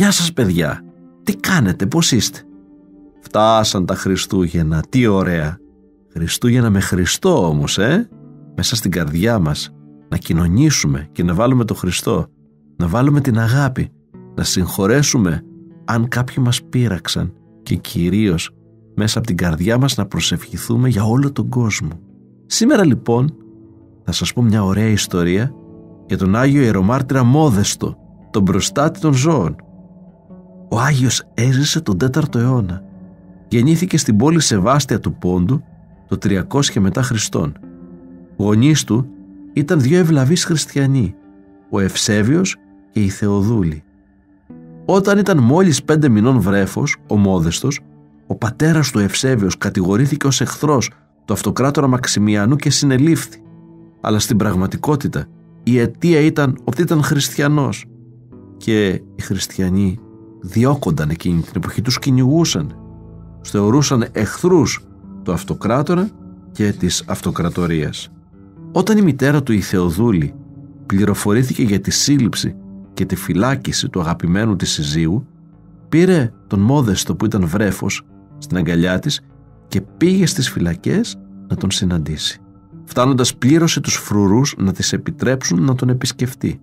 «Γεια σας παιδιά, τι κάνετε, πώς είστε?» Φτάσαν τα Χριστούγεννα, τι ωραία. Χριστούγεννα με Χριστό όμως, μέσα στην καρδιά μας. Να κοινωνήσουμε και να βάλουμε το Χριστό, να βάλουμε την αγάπη, να συγχωρέσουμε αν κάποιοι μας πείραξαν και κυρίως μέσα από την καρδιά μας να προσευχηθούμε για όλο τον κόσμο. Σήμερα λοιπόν θα σας πω μια ωραία ιστορία για τον Άγιο Ιερομάρτυρα Μόδεστο, τον προστάτη των ζώων. Ο Άγιος έζησε τον 4ο αιώνα. Γεννήθηκε στην πόλη Σεβάστια του Πόντου το 300 μετά Χριστόν. Γονείς του ήταν δύο ευλαβείς χριστιανοί, ο Ευσέβιος και η Θεοδούλη. Όταν ήταν μόλις 5 μηνών βρέφος, ο Μόδεστος, ο πατέρας του Ευσέβιος κατηγορήθηκε ως εχθρός του αυτοκράτορα Μαξιμιανού και συνελήφθη. Αλλά στην πραγματικότητα η αιτία ήταν ότι ήταν χριστιανός και οι χριστιανοί διώκονταν εκείνη την εποχή, τους κυνηγούσαν, τους θεωρούσαν εχθρούς του αυτοκράτορα και της αυτοκρατορίας. Όταν η μητέρα του, η Θεοδούλη, πληροφορήθηκε για τη σύλληψη και τη φυλάκιση του αγαπημένου της συζύγου, πήρε τον Μόδεστο που ήταν βρέφος στην αγκαλιά της και πήγε στις φυλακές να τον συναντήσει. Φτάνοντας πλήρωσε τους φρουρούς να της επιτρέψουν να τον επισκεφτεί.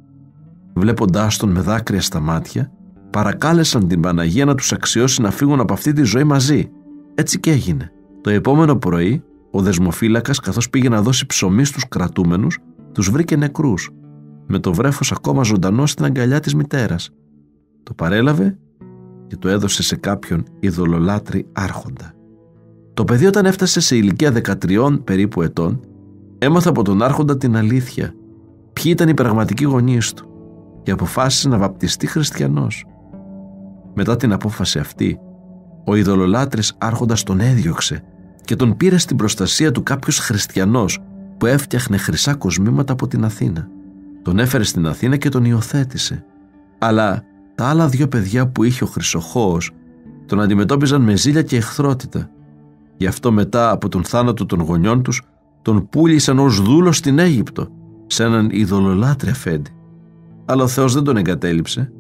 Βλέποντάς τον με δάκρυα στα μάτια, παρακάλεσαν την Παναγία να τους αξιώσει να φύγουν από αυτή τη ζωή μαζί. Έτσι και έγινε. Το επόμενο πρωί, ο δεσμοφύλακας, καθώς πήγε να δώσει ψωμί στους κρατούμενους, τους βρήκε νεκρούς, με το βρέφος ακόμα ζωντανό στην αγκαλιά της μητέρας. Το παρέλαβε και το έδωσε σε κάποιον ειδωλολάτρη άρχοντα. Το παιδί, όταν έφτασε σε ηλικία 13 περίπου ετών, έμαθε από τον άρχοντα την αλήθεια, ποιοι ήταν οι πραγματικοί γονείς του, και αποφάσισε να βαπτιστεί χριστιανός. Μετά την απόφαση αυτή, ο ειδωλολάτρης άρχοντας τον έδιωξε και τον πήρε στην προστασία του κάποιος χριστιανός που έφτιαχνε χρυσά κοσμήματα από την Αθήνα. Τον έφερε στην Αθήνα και τον υιοθέτησε. Αλλά τα άλλα 2 παιδιά που είχε ο Χρυσοχώος τον αντιμετώπιζαν με ζήλια και εχθρότητα. Γι' αυτό μετά από τον θάνατο των γονιών τους τον πούλησαν ως δούλο στην Αίγυπτο σε έναν ειδωλολάτρη αφέντη. Αλλά ο Θεός δεν τον εγκατέλειψε.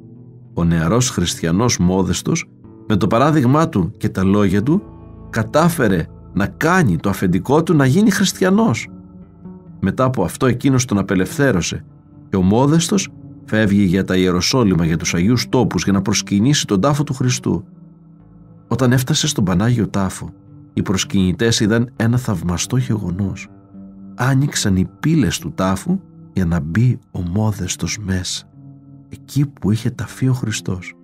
Ο νεαρός χριστιανός Μόδεστος, με το παράδειγμά του και τα λόγια του, κατάφερε να κάνει το αφεντικό του να γίνει χριστιανός. Μετά από αυτό εκείνος τον απελευθέρωσε και ο Μόδεστος φεύγει για τα Ιεροσόλυμα, για τους Αγίους Τόπους, για να προσκυνήσει τον τάφο του Χριστού. Όταν έφτασε στον Πανάγιο Τάφο, οι προσκυνητές είδαν ένα θαυμαστό γεγονός. Άνοιξαν οι πύλες του τάφου για να μπει ο Μόδεστος μέσα, εκεί που είχε ταφεί ο Χριστός.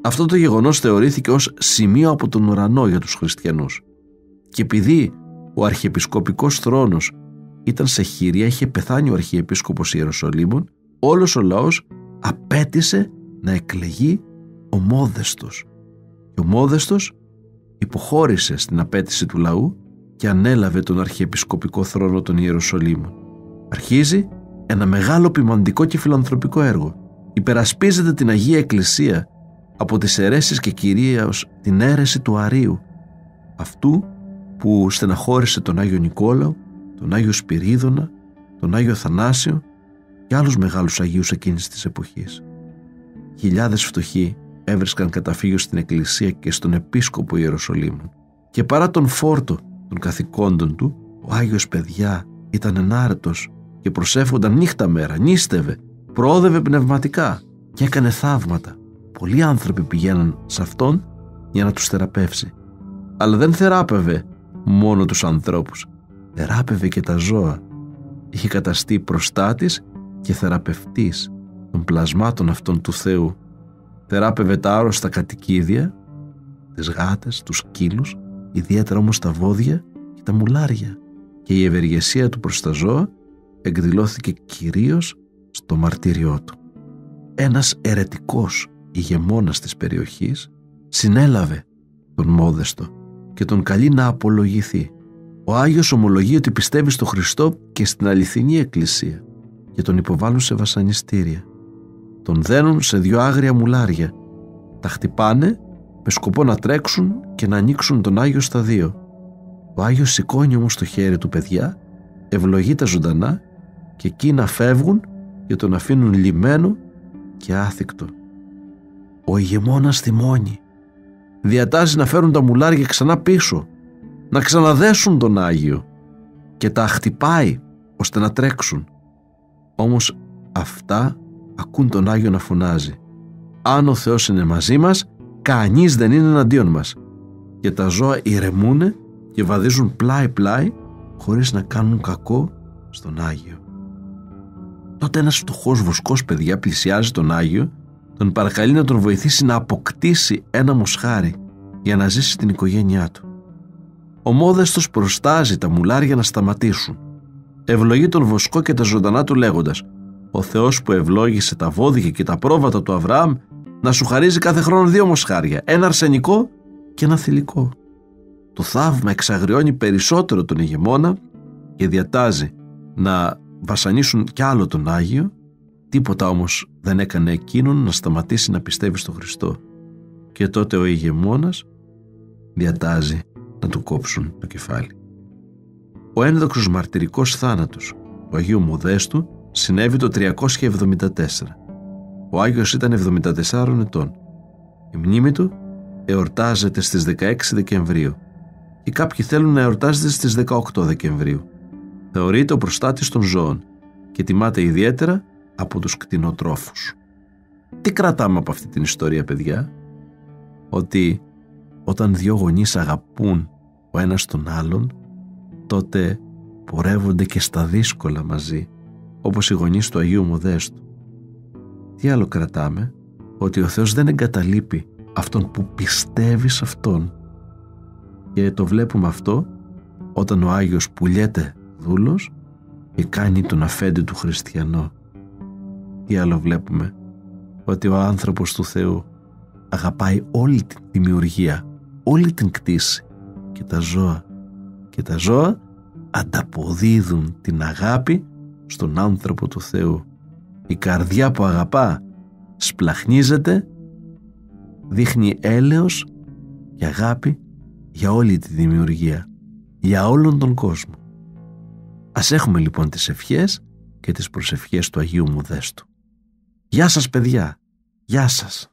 Αυτό το γεγονός θεωρήθηκε ως σημείο από τον ουρανό για τους χριστιανούς. Και επειδή ο αρχιεπισκοπικός θρόνος ήταν σε χειρία, είχε πεθάνει ο αρχιεπίσκοπος Ιεροσολύμων, όλος ο λαός απέτησε να εκλεγεί ο Μόδεστος. Και ο Μόδεστος υποχώρησε στην απέτηση του λαού και ανέλαβε τον αρχιεπισκοπικό θρόνο των Ιεροσολύμων. Αρχίζει ένα μεγάλο ποιμαντικό και φιλανθρωπικό έργο. Υπερασπίζεται την Αγία Εκκλησία από τις αιρέσεις και κυρίως την αίρεση του Αρείου, αυτού που στεναχώρησε τον Άγιο Νικόλαο, τον Άγιο Σπυρίδωνα, τον Άγιο Θανάσιο και άλλους μεγάλους Αγίους εκείνης της εποχής. Χιλιάδες φτωχοί έβρισκαν καταφύγιο στην Εκκλησία και στον Επίσκοπο Ιεροσολύμων. Και παρά τον φόρτο των καθηκόντων του, ο Άγιος, παιδιά, ήταν ενάρετος και προσεύχονταν νύχτα μέρα, νίστευε, προόδευε πνευματικά και έκανε θαύματα. Πολλοί άνθρωποι πηγαίναν σε αυτόν για να τους θεραπεύσει. Αλλά δεν θεράπευε μόνο τους ανθρώπους, θεράπευε και τα ζώα. Είχε καταστεί προστάτης και θεραπευτής των πλασμάτων αυτών του Θεού. Θεράπευε τα άρρωστα κατοικίδια, τις γάτες, τους σκύλους, ιδιαίτερα όμως τα βόδια και τα μουλάρια. Και η ευεργεσία του προς τα ζώα εκδηλώθηκε κυρίως στο μαρτύριό του. Ένας αιρετικός ηγεμόνας της περιοχής συνέλαβε τον Μόδεστο και τον καλεί να απολογηθεί. Ο Άγιος ομολογεί ότι πιστεύει στο Χριστό και στην αληθινή Εκκλησία και τον υποβάλλουν σε βασανιστήρια. Τον δένουν σε 2 άγρια μουλάρια, τα χτυπάνε με σκοπό να τρέξουν και να ανοίξουν τον Άγιο στα 2. Ο Άγιος σηκώνει όμως το χέρι του, παιδιά, ευλογεί τα ζωντανά και εκείνα φεύγουν και τον αφήνουν λυμμένο και άθικτο. Ο ηγεμόνας θυμώνει. Διατάζει να φέρουν τα μουλάρια ξανά πίσω, να ξαναδέσουν τον Άγιο και τα χτυπάει ώστε να τρέξουν. Όμως αυτά ακούν τον Άγιο να φωνάζει: αν ο Θεός είναι μαζί μας, κανείς δεν είναι εναντίον μας. Και τα ζώα ηρεμούνε και βαδίζουν πλάι-πλάι χωρίς να κάνουν κακό στον Άγιο. Τότε ένας φτωχός βοσκός, παιδιά, πλησιάζει τον Άγιο, τον παρακαλεί να τον βοηθήσει να αποκτήσει ένα μοσχάρι για να ζήσει την οικογένειά του. Ο μόδεστος προστάζει τα μουλάρια να σταματήσουν. Ευλογεί τον βοσκό και τα ζωντανά του λέγοντας: ο Θεός που ευλόγησε τα βόδια και τα πρόβατα του Αβραάμ να σου χαρίζει κάθε χρόνο 2 μοσχάρια, ένα αρσενικό και ένα θηλυκό. Το θαύμα εξαγριώνει περισσότερο τον ηγεμόνα και διατάζει να βασανίσουν κι άλλο τον Άγιο. Τίποτα όμως δεν έκανε εκείνον να σταματήσει να πιστεύει στον Χριστό. Και τότε ο ηγεμόνας διατάζει να του κόψουν το κεφάλι. Ο ένδοξος μαρτυρικός θάνατος του Αγίου Μοδέστου συνέβη το 374. Ο Άγιος ήταν 74 ετών. Η μνήμη του εορτάζεται στις 16 Δεκεμβρίου ή κάποιοι θέλουν να εορτάζεται στις 18 Δεκεμβρίου. Θεωρείται ο προστάτης των ζώων και τιμάται ιδιαίτερα από τους κτηνοτρόφους. Τι κρατάμε από αυτή την ιστορία, παιδιά? Ότι όταν 2 γονείς αγαπούν ο ένας τον άλλον, τότε πορεύονται και στα δύσκολα μαζί, όπως οι γονείς του Αγίου Μοδέστου. Τι άλλο κρατάμε? Ότι ο Θεός δεν εγκαταλείπει αυτόν που πιστεύει σε Αυτόν. Και το βλέπουμε αυτό όταν ο Άγιος πουλιέται δούλος και κάνει τον αφέντη του χριστιανό. Τι άλλο βλέπουμε? Ότι ο άνθρωπος του Θεού αγαπάει όλη την δημιουργία, όλη την κτήση και τα ζώα. Και τα ζώα ανταποδίδουν την αγάπη στον άνθρωπο του Θεού. Η καρδιά που αγαπά σπλαχνίζεται, δείχνει έλεος και αγάπη για όλη τη δημιουργία, για όλον τον κόσμο. Ας έχουμε λοιπόν τις ευχές και τις προσευχές του Αγίου Μοδέστου. Γεια σας, παιδιά! Γεια σας!